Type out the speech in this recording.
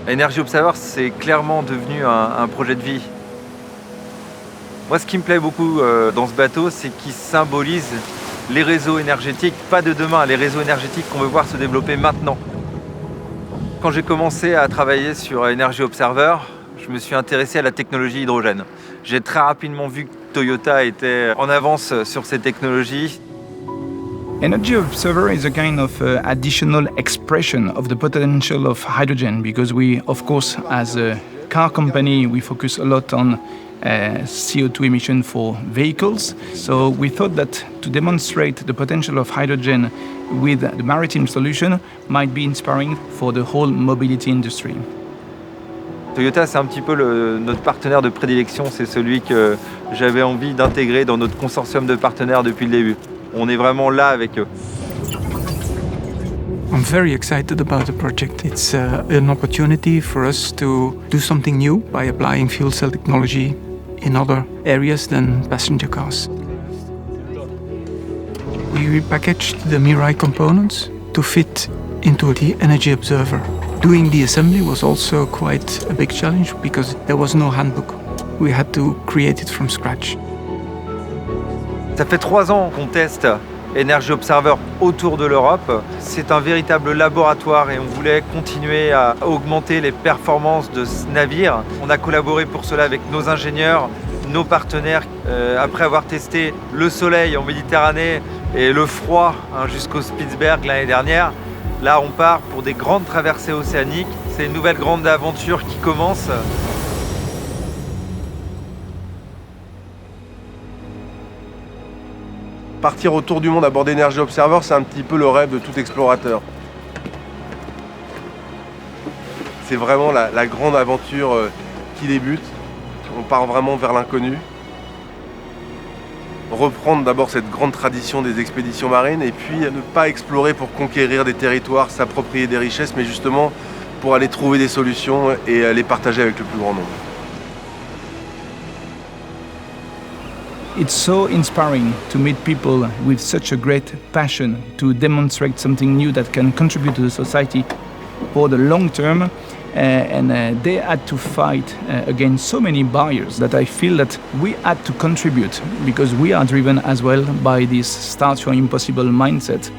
Energy Observer, c'est clairement devenu un projet de vie. Moi, ce qui me plaît beaucoup dans ce bateau, c'est qu'il symbolise les réseaux énergétiques, pas de demain, les réseaux énergétiques qu'on veut voir se développer maintenant. Quand j'ai commencé à travailler sur Energy Observer, je me suis intéressé à la technologie hydrogène. J'ai très rapidement vu que Toyota était en avance sur ces technologies. Energy Observer is a kind of additional expression of the potential of hydrogen because we, of course, as a car company, we focus a lot on CO2 emission for vehicles. So we thought that to demonstrate the potential of hydrogen with the maritime solution might be inspiring for the whole mobility industry. Toyota, c'est un petit peu notre partenaire de prédilection, c'est celui que j'avais envie d'intégrer dans notre consortium de partenaires depuis le début. On est vraiment là avec eux. I'm very excited about the project. It's an opportunity for us to do something new by applying fuel cell technology in other areas than passenger cars. We repackaged the Mirai components to fit into the Energy Observer. Doing the assembly was also quite a big challenge because there was no handbook. We had to create it from scratch. Ça fait 3 ans qu'on teste Energy Observer autour de l'Europe. C'est un véritable laboratoire et on voulait continuer à augmenter les performances de ce navire. On a collaboré pour cela avec nos ingénieurs, nos partenaires. Après avoir testé le soleil en Méditerranée et le froid jusqu'au Spitzberg l'année dernière, là on part pour des grandes traversées océaniques. C'est une nouvelle grande aventure qui commence. Partir autour du monde à bord d'Energy Observer, c'est un petit peu le rêve de tout explorateur. C'est vraiment la grande aventure qui débute. On part vraiment vers l'inconnu. Reprendre d'abord cette grande tradition des expéditions marines et puis ne pas explorer pour conquérir des territoires, s'approprier des richesses, mais justement pour aller trouver des solutions et les partager avec le plus grand nombre. It's so inspiring to meet people with such a great passion to demonstrate something new that can contribute to the society for the long term. They had to fight against so many barriers that I feel that we had to contribute because we are driven as well by this start your impossible mindset.